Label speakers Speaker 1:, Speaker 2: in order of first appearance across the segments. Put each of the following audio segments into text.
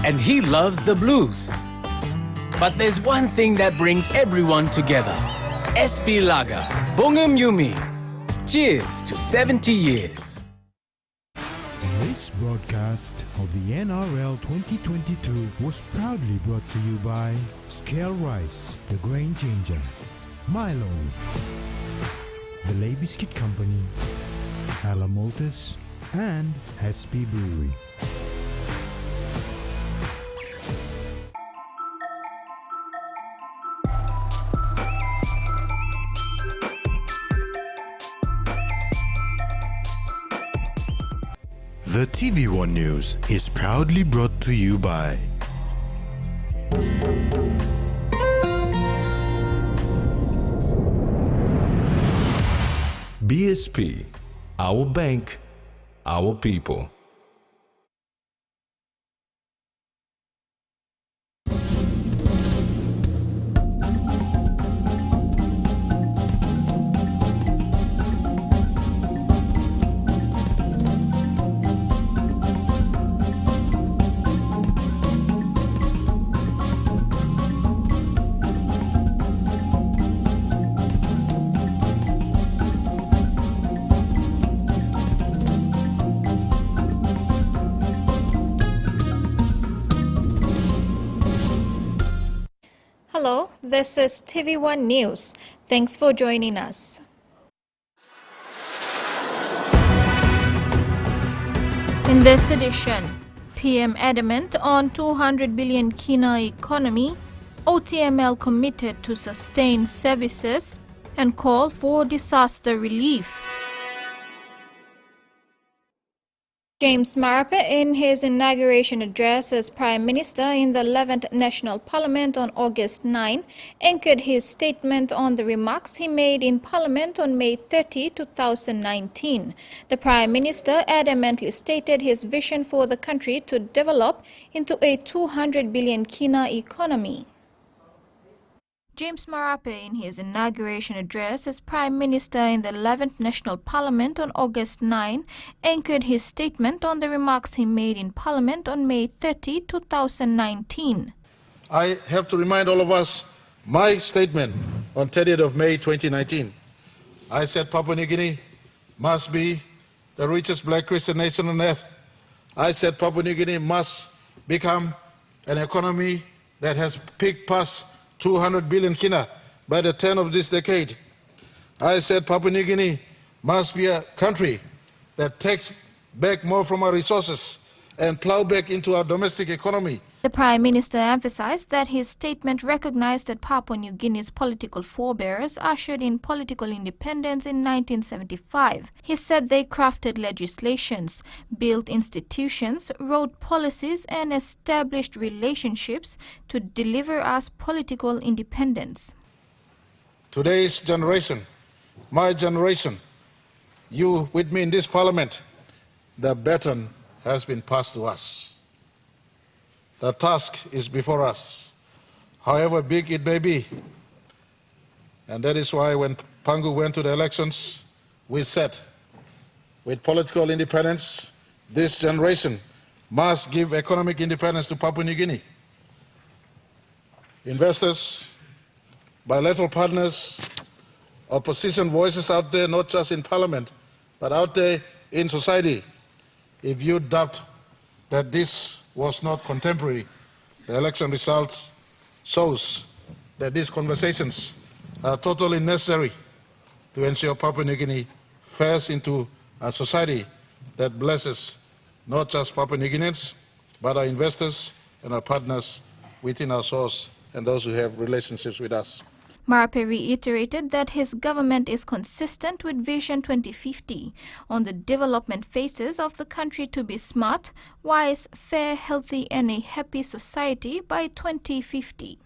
Speaker 1: and he loves the blues. But there's one thing that brings everyone together. SP Lager, Bongum Yumi. Cheers to 70 years.
Speaker 2: This broadcast of the NRL 2022 was proudly brought to you by Scale Rice, the Grain Changer, Milo, the Lay Biscuit Company, Ala Maltus, and SP Brewery.
Speaker 3: The TVWAN News is proudly brought to you by
Speaker 4: Bsp, our bank, our people.
Speaker 5: Hello, this is TVWAN News. Thanks for joining us. In this edition, PM adamant on 200 billion Kina economy, OTML committed to sustain services and call for disaster relief. James Marape, in his inauguration address as Prime Minister in the 11th National Parliament on August 9, anchored his statement on the remarks he made in Parliament on May 30, 2019. The Prime Minister adamantly stated his vision for the country to develop into a 200 billion Kina economy. James Marape, in his inauguration address as Prime Minister in the 11th National Parliament on August 9, anchored his statement on the remarks he made in Parliament on May 30, 2019.
Speaker 6: I have to remind all of us my statement on 30th of May 2019. I said Papua New Guinea must be the richest black Christian nation on earth. I said Papua New Guinea must become an economy that has peaked past 200 billion Kina by the turn of this decade. I said Papua New Guinea must be a country that takes back more from our resources and plow back into our domestic economy.
Speaker 5: The Prime Minister emphasized that his statement recognized that Papua New Guinea's political forebears ushered in political independence in 1975. He said they crafted legislations, built institutions, wrote policies, and established relationships to deliver us political independence.
Speaker 6: Today's generation, my generation, you with me in this parliament, the baton has been passed to us. The task is before us, however big it may be. And that is why when Pangu went to the elections, we said, with political independence, this generation must give economic independence to Papua New Guinea. Investors, bilateral partners, opposition voices out there, not just in Parliament, but out there in society, if you doubt that this was not contemporary, the election result shows that these conversations are totally necessary to ensure Papua New Guinea fares into a society that blesses not just Papua New Guineans, but our investors and our partners within our source and those who have relationships with us.
Speaker 5: Marape reiterated that his government is consistent with Vision 2050 on the development phases of the country to be smart, wise, fair, healthy, and a happy society by 2050.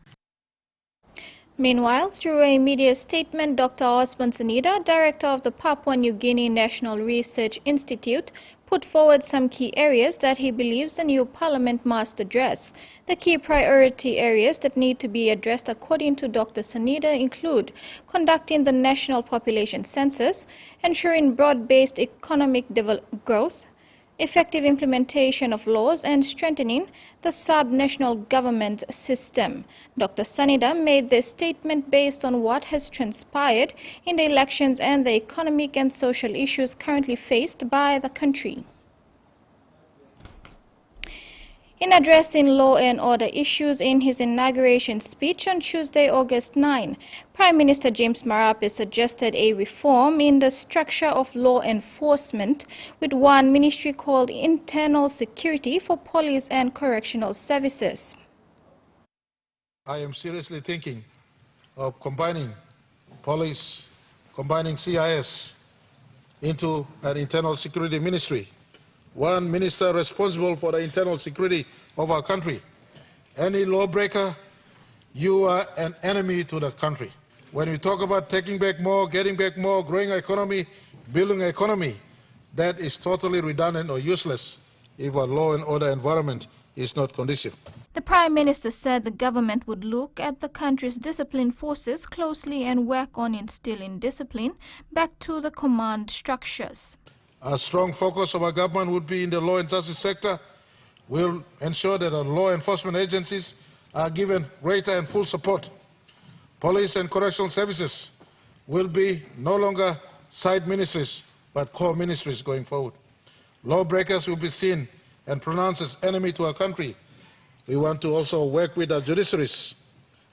Speaker 5: Meanwhile, through a media statement, Dr. Osman Sanida, director of the Papua New Guinea National Research Institute, put forward some key areas that he believes the new parliament must address. The key priority areas that need to be addressed according to Dr. Sanida include conducting the national population census, ensuring broad-based economic growth, effective implementation of laws and strengthening the sub-national government system. Dr. Sanida made this statement based on what has transpired in the elections and the economic and social issues currently faced by the country. In addressing law and order issues in his inauguration speech on Tuesday, August 9, Prime Minister James Marape suggested a reform in the structure of law enforcement with one ministry called Internal Security for Police and Correctional Services.
Speaker 6: I am seriously thinking of combining CIS into an internal security ministry. One minister responsible for the internal security of our country. Any lawbreaker, you are an enemy to the country. When we talk about taking back more, getting back more, growing our economy, building an economy, that is totally redundant or useless if our law and order environment is not conducive.
Speaker 5: The Prime Minister said the government would look at the country's disciplined forces closely and work on instilling discipline back to the command structures.
Speaker 6: A strong focus of our government would be in the law and justice sector. We'll ensure that our law enforcement agencies are given greater and full support. Police and correctional services will be no longer side ministries, but core ministries going forward. Lawbreakers will be seen and pronounced as enemy to our country. We want to also work with our judiciaries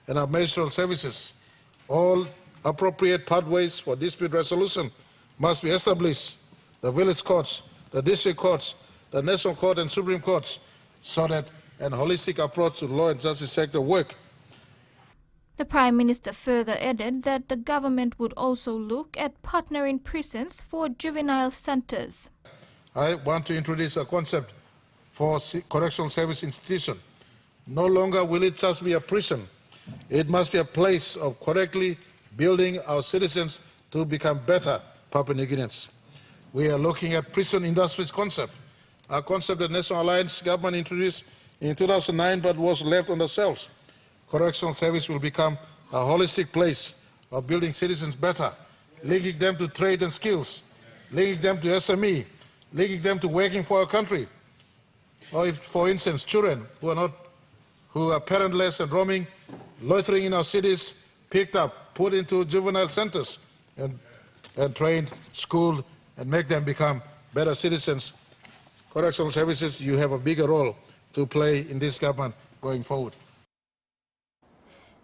Speaker 6: and our ministerial services. All appropriate pathways for dispute resolution must be established. The village courts, the district courts, the national court and supreme courts, so that an holistic approach to law and justice sector work.
Speaker 5: The Prime Minister further added that the government would also look at partnering prisons for juvenile centers.
Speaker 6: I want to introduce a concept for correctional service institution. No longer will it just be a prison. It must be a place of correctly building our citizens to become better Papua New Guineans. We are looking at prison industries concept, a concept that National Alliance government introduced in 2009 but was left on the shelves. Correctional service will become a holistic place of building citizens better, linking them to trade and skills, linking them to SME, linking them to working for our country. Or if, for instance, children who are parentless and roaming, loitering in our cities, picked up, put into juvenile centers and trained, schooled, and make them become better citizens. Correctional services, you have a bigger role to play in this government going forward.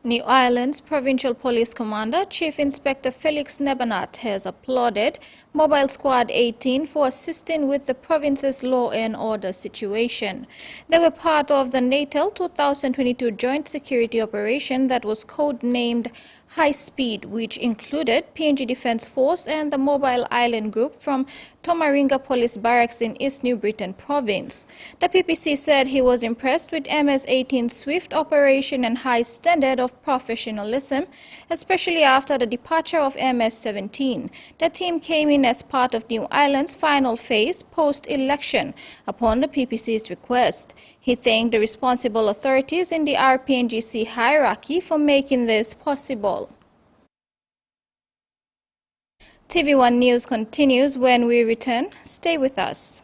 Speaker 5: New Ireland's Provincial Police Commander, Chief Inspector Felix Nebanat, has applauded Mobile Squad 18 for assisting with the province's law and order situation. They were part of the NATO 2022 joint security operation that was codenamed High Speed, which included PNG Defence Force and the Mobile Island Group from Tomaringa Police Barracks in East New Britain Province. The PPC said he was impressed with MS-18's swift operation and high standard of professionalism, especially after the departure of MS-17. The team came in as part of New Ireland's final phase post-election upon the PPC's request. He thanked the responsible authorities in the RPNGC hierarchy for making this possible. TVWAN News continues when we return. Stay with us.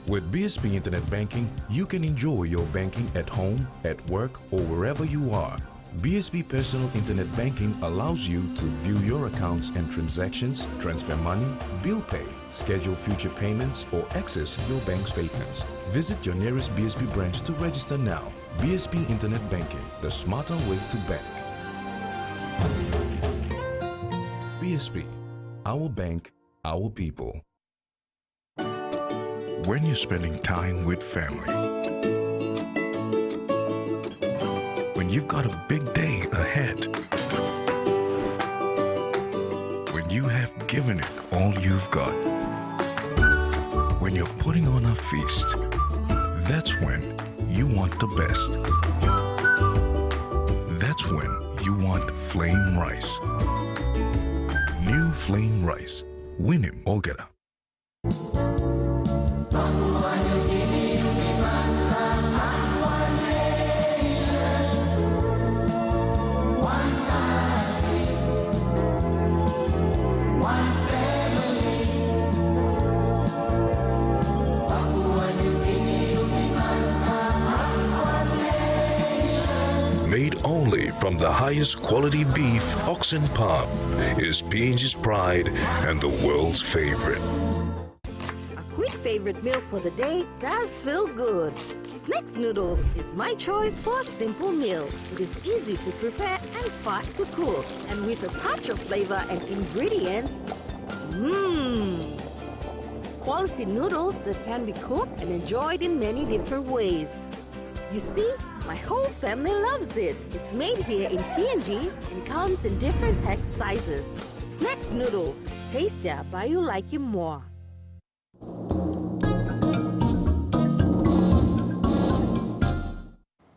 Speaker 4: With Bsp Internet Banking, you can enjoy your banking at home, at work, or wherever you are. Bsb Personal Internet Banking allows you to view your accounts and transactions, transfer money, bill pay, schedule future payments, or access your bank statements. Visit your nearest Bsb branch to register now. Bsb Internet Banking, the smarter way to bank. Bsb, our bank, our people.
Speaker 7: When you're spending time with family, when you've got a big day ahead, when you have given it all you've got, when you're putting on a feast, that's when you want the best. That's when you want flame rice. New flame rice. Win him, Olgeta. from the highest quality beef, oxen palm, is PNG's pride and the world's favorite.
Speaker 8: A quick favorite meal for the day does feel good. Snacks noodles is my choice for a simple meal. It is easy to prepare and fast to cook. And with a touch of flavor and ingredients, quality noodles that can be cooked and enjoyed in many different ways. You see, my whole family loves it. It's made here in PNG and comes in different pack sizes. Snacks noodles, tastier but you like it more.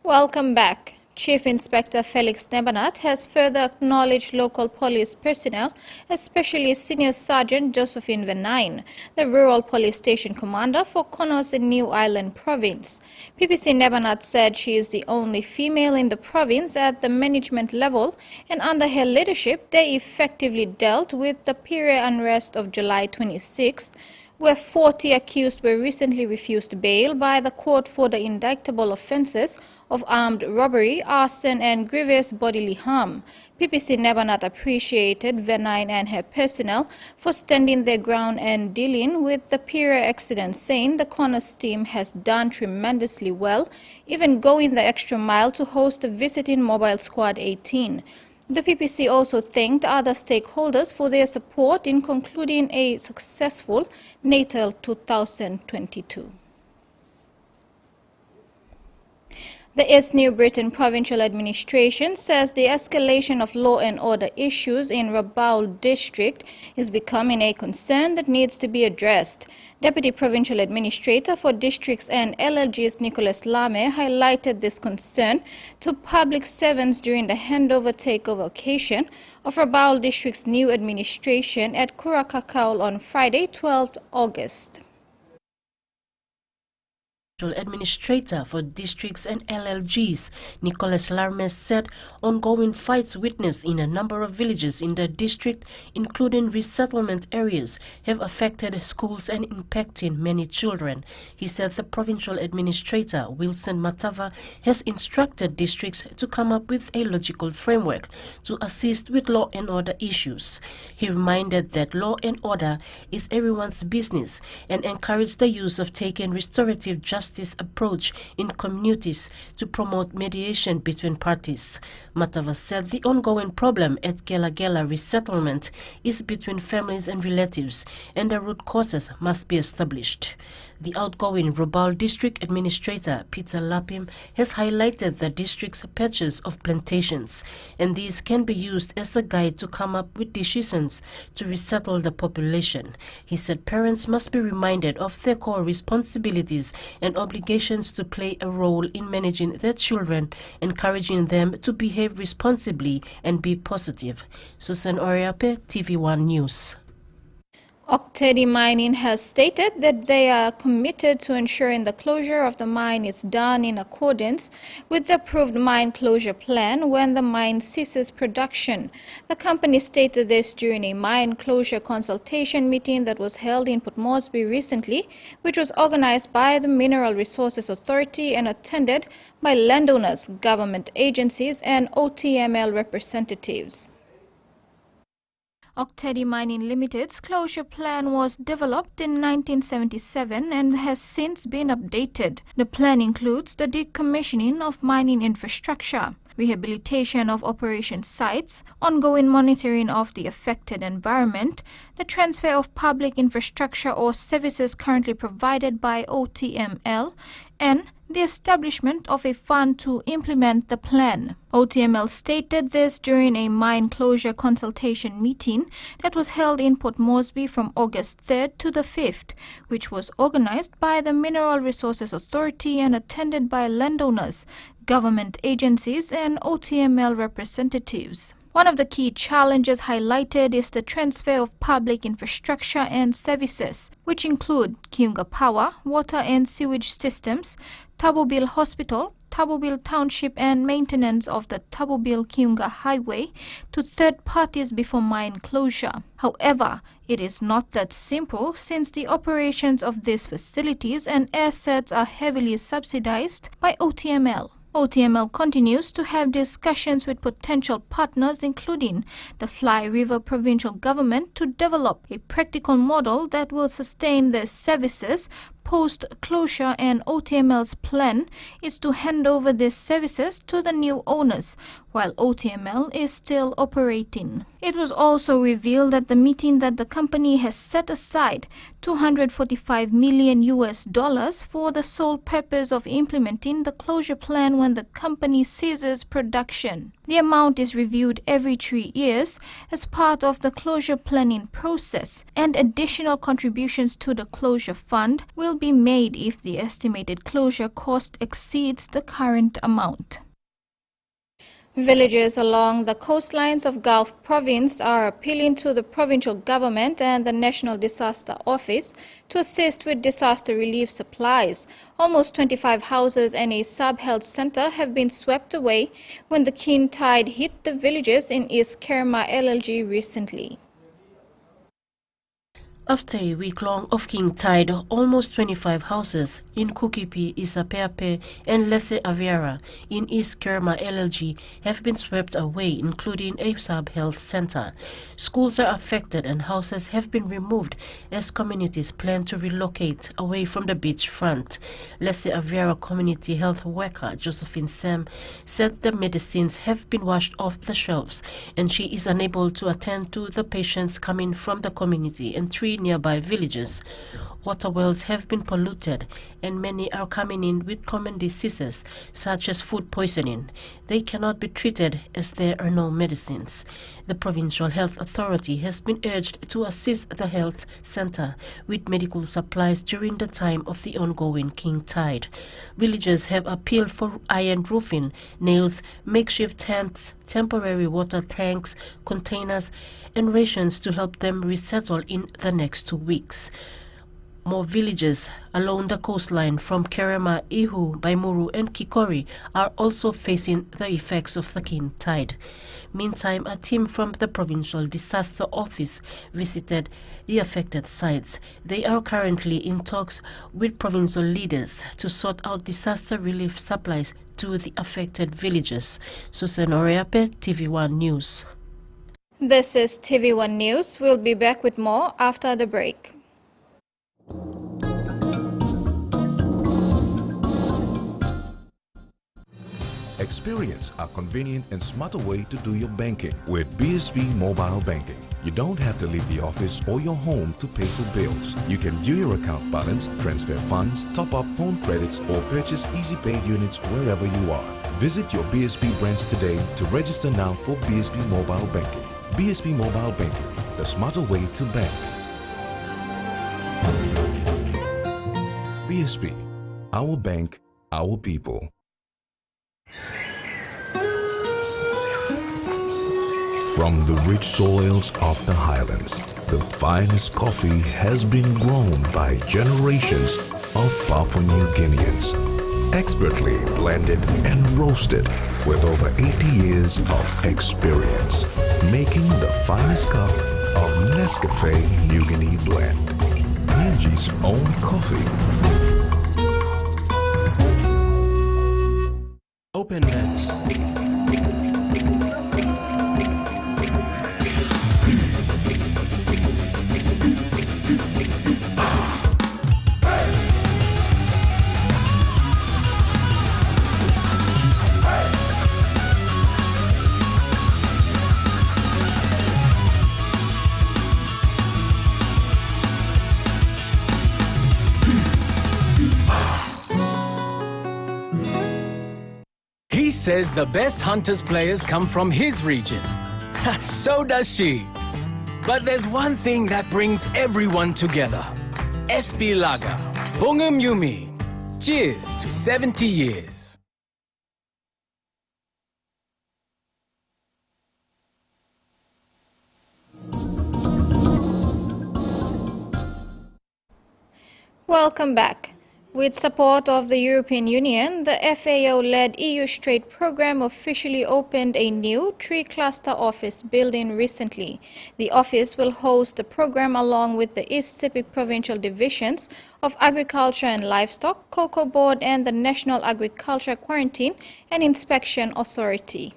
Speaker 5: Welcome back. Chief Inspector Felix Nebanat has further acknowledged local police personnel, especially Senior Sergeant Josephine Venine, the Rural Police Station Commander for Konos in New Island Province. PPC Nebanat said she is the only female in the province at the management level, and under her leadership they effectively dealt with the period unrest of July 26th, where 40 accused were recently refused bail by the court for the indictable offences of armed robbery, arson and grievous bodily harm. PPC Nebanat appreciated Venine and her personnel for standing their ground and dealing with the period accident, saying the Konos team has done tremendously well, even going the extra mile to host a visiting Mobile Squad 18. The PPC also thanked other stakeholders for their support in concluding a successful Natal 2022. The East New Britain Provincial Administration says the escalation of law and order issues in Rabaul District is becoming a concern that needs to be addressed. Deputy Provincial Administrator for Districts and LLGs Nicholas Lame highlighted this concern to public servants during the handover takeover occasion of Rabaul District's new administration at Kurakakaul on Friday, 12th August.
Speaker 9: Administrator for Districts and LLGs, Nicholas Larmes, said ongoing fights witnessed in a number of villages in the district, including resettlement areas, have affected schools and impacting many children. He said the provincial administrator, Wilson Matava, has instructed districts to come up with a logical framework to assist with law and order issues. He reminded that law and order is everyone's business and encouraged the use of taking restorative justice approach in communities to promote mediation between parties. Matava said the ongoing problem at Gela Gela resettlement is between families and relatives, and the root causes must be established. The outgoing Rabaul District Administrator, Peter Lapim, has highlighted the district's patches of plantations, and these can be used as a guide to come up with decisions to resettle the population. He said parents must be reminded of their core responsibilities and obligations to play a role in managing their children, encouraging them to behave responsibly and be positive. Susan Oriape, TVWAN News.
Speaker 5: Octedi Mining has stated that they are committed to ensuring the closure of the mine is done in accordance with the approved mine closure plan when the mine ceases production. The company stated this during a mine closure consultation meeting that was held in Port Moresby recently, which was organized by the Mineral Resources Authority and attended by landowners, government agencies and OTML representatives. Octedi Mining Limited's closure plan was developed in 1977 and has since been updated. The plan includes the decommissioning of mining infrastructure, rehabilitation of operation sites, ongoing monitoring of the affected environment, the transfer of public infrastructure or services currently provided by OTML, and the establishment of a fund to implement the plan. OTML stated this during a mine closure consultation meeting that was held in Port Moresby from August 3rd to the 5th, which was organized by the Mineral Resources Authority and attended by landowners, government agencies and OTML representatives. One of the key challenges highlighted is the transfer of public infrastructure and services, which include Kiunga Power, water and sewage systems, Tabobil Hospital, Tabobil Township and maintenance of the Tabobil-Kiunga Highway to third parties before mine closure. However, it is not that simple since the operations of these facilities and assets are heavily subsidized by OTML. OTML continues to have discussions with potential partners, including the Fly River provincial government, to develop a practical model that will sustain their services post-closure, and OTML's plan is to hand over these services to the new owners while OTML is still operating. It was also revealed at the meeting that the company has set aside $245 million for the sole purpose of implementing the closure plan when the company ceases production. The amount is reviewed every 3 years as part of the closure planning process, and additional contributions to the closure fund will be made if the estimated closure cost exceeds the current amount. Villagers along the coastlines of Gulf Province are appealing to the provincial government and the National Disaster Office to assist with disaster relief supplies. Almost 25 houses and a sub-health center have been swept away when the king tide hit the villages in East Kerma LLG recently.
Speaker 9: After a week-long of king tide, almost 25 houses in Kukipi, Isapeape, and Lese Aviara in East Kerma LLG have been swept away, including a sub-health center. Schools are affected and houses have been removed as communities plan to relocate away from the beachfront. Lese Aviara community health worker Josephine Sam said the medicines have been washed off the shelves and she is unable to attend to the patients coming from the community and 3 nearby villages. Water wells have been polluted and many are coming in with common diseases such as food poisoning. They cannot be treated as there are no medicines. The Provincial Health Authority has been urged to assist the health center with medical supplies during the time of the ongoing king tide. Villagers have appealed for iron roofing, nails, makeshift tents, temporary water tanks, containers, and rations to help them resettle in the next 2 weeks. More villages along the coastline from Kerema, Ihu, Baimuru, and Kikori are also facing the effects of the king tide. Meantime, a team from the Provincial Disaster Office visited the affected sites. They are currently in talks with provincial leaders to sort out disaster relief supplies to the affected villages. Susan Oriape, TVWAN News.
Speaker 5: This is TVWAN News. We'll be back with more after the break.
Speaker 4: Experience a convenient and smarter way to do your banking with Bsb Mobile Banking. You don't have to leave the office or your home to pay for bills. You can view your account balance, transfer funds, top up phone credits, or purchase easy paid units wherever you are. Visit your BSB branch today to register now for Bsb Mobile Banking. Bsb Mobile Banking, the smarter way to bank. Bsb, our bank, our people. From the rich soils of the highlands, the finest coffee has been grown by generations of Papua New Guineans. Expertly blended and roasted with over 80 years of experience, making the finest cup of Nescafe New Guinea blend. PNG's own coffee.
Speaker 10: Open Lens.
Speaker 1: He says the best Hunters players come from his region. So does she. But there's one thing that brings everyone together. Bsb Lager. Bongum Yumi. Cheers to 70 years.
Speaker 5: Welcome back. With support of the European Union, the FAO-led EU Strait program officially opened a new three-cluster office building recently. The office will host the program along with the East Sepik Provincial Divisions of Agriculture and Livestock, Cocoa Board, and the National Agriculture Quarantine and Inspection Authority.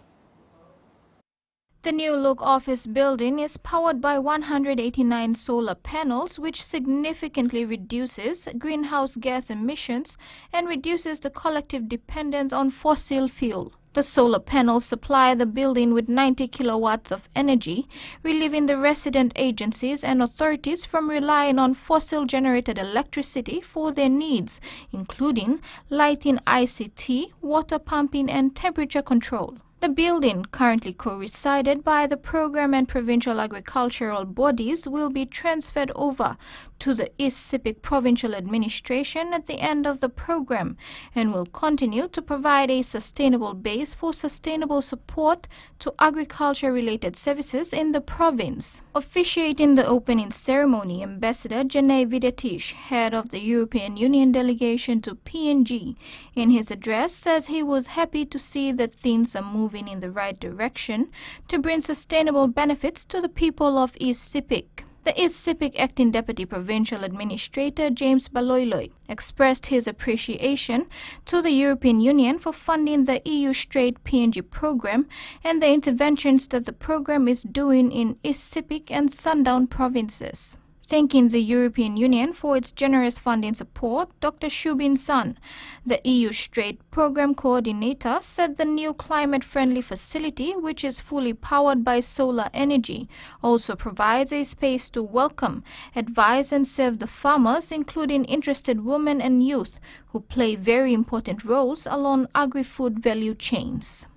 Speaker 5: The new-look office building is powered by 189 solar panels, which significantly reduces greenhouse gas emissions and reduces the collective dependence on fossil fuel. The solar panels supply the building with 90 kilowatts of energy, relieving the resident agencies and authorities from relying on fossil-generated electricity for their needs, including lighting, ICT, water pumping, and temperature control. The building, currently co-resided by the program and provincial agricultural bodies, will be transferred over to the East Sepik Provincial Administration at the end of the program and will continue to provide a sustainable base for sustainable support to agriculture-related services in the province. Officiating the opening ceremony, Ambassador Janay Videtish, head of the European Union delegation to PNG, in his address says he was happy to see that things are moving in the right direction to bring sustainable benefits to the people of East Sepik. The East Sepik Acting Deputy Provincial Administrator James Baloiloi expressed his appreciation to the European Union for funding the EU Strait PNG program and the interventions that the program is doing in East Sepik and Sundown provinces. Thanking the European Union for its generous funding support, Dr. Shubin San, the EU Strait Program Coordinator, said the new climate-friendly facility, which is fully powered by solar energy, also provides a space to welcome, advise and serve the farmers, including interested women and youth, who play very important roles along agri-food value chains.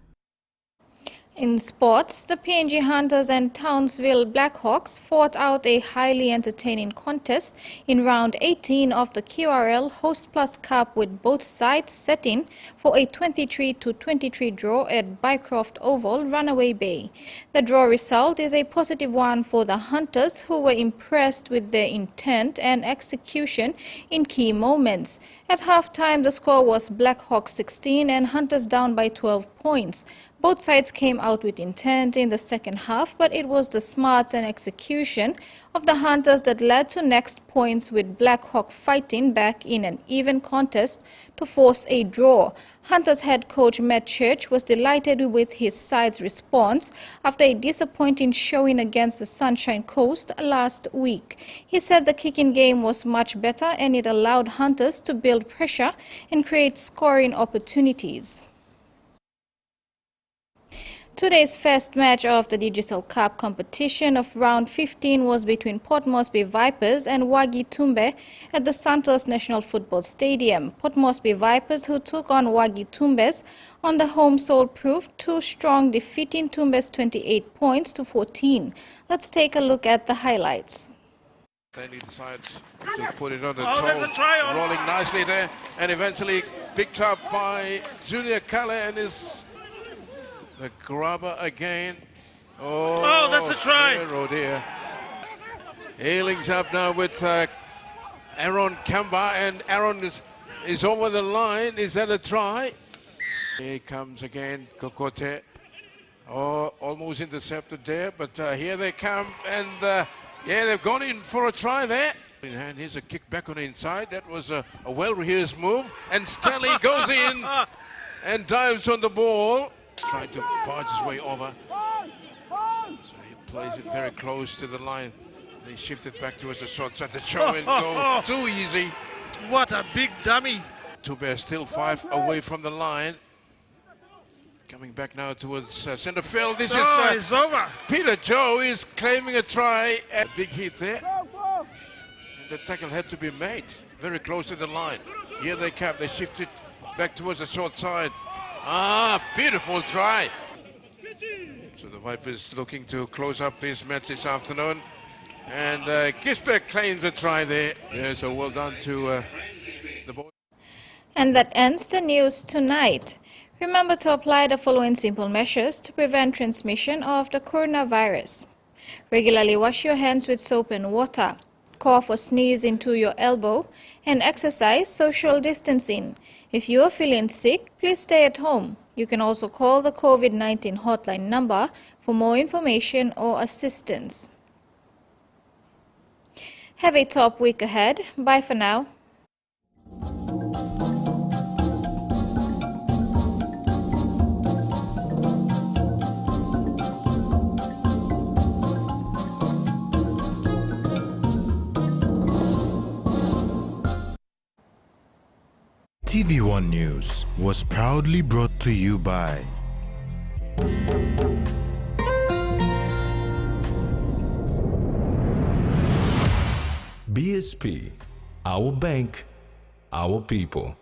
Speaker 5: In sports, the PNG Hunters and Townsville Blackhawks fought out a highly entertaining contest in round 18 of the QRL Host Plus Cup, with both sides setting for a 23-23 draw at Bycroft Oval, Runaway Bay. The draw result is a positive one for the Hunters, who were impressed with their intent and execution in key moments. At halftime, the score was Blackhawks 16 and Hunters down by 12 points. Both sides came out with intent in the second half, but it was the smarts and execution of the Hunters that led to next points, with Blackhawk fighting back in an even contest to force a draw. Hunters head coach Matt Church was delighted with his side's response after a disappointing showing against the Sunshine Coast last week. He said the kicking game was much better and it allowed Hunters to build pressure and create scoring opportunities. Today's first match of the Digital Cup competition of round 15 was between Port Moresby Vipers and Wagi Tumbe at the Santos National Football Stadium. Port Moresby Vipers, who took on Wagi Tumbes on the home soil, proved too strong, defeating Tumbes 28 points to 14. Let's take a look at the highlights.
Speaker 10: Then he decides to put it on the toe, rolling nicely there, and eventually picked up by Junior Kale and his... The grubber again. Oh,
Speaker 11: that's a try.
Speaker 10: Oh dear. Ailing's up now with Aaron Kamba, and Aaron is over the line. Is that a try? Here comes again Kokote. Oh, almost intercepted there, but here they come, and yeah, they've gone in for a try there. And here's a kick back on the inside. That was a well-rehearsed move, and Stanley goes in and dives on the ball. Trying to barge his way over. So he plays it very close to the line. They shift it back towards the short side. The show and go too easy.
Speaker 11: What a big dummy.
Speaker 10: Tuber still 5 away from the line. Coming back now towards center field. This
Speaker 11: it's over.
Speaker 10: Peter Joe is claiming a try. A big hit there. And the tackle had to be made very close to the line. Here they come. They shift it back towards the short side. Ah, beautiful try. So the Vipers looking to close up this match this afternoon. And Gisberg claims a try there. Yeah, so well done to the boys.
Speaker 5: And that ends the news tonight. Remember to apply the following simple measures to prevent transmission of the coronavirus. Regularly wash your hands with soap and water. cough or sneeze into your elbow, and exercise social distancing. If you are feeling sick, please stay at home. You can also call the COVID-19 hotline number for more information or assistance. Have a top week ahead. Bye for now.
Speaker 3: TVWAN News was proudly brought to you by
Speaker 4: BSP, our bank, our people.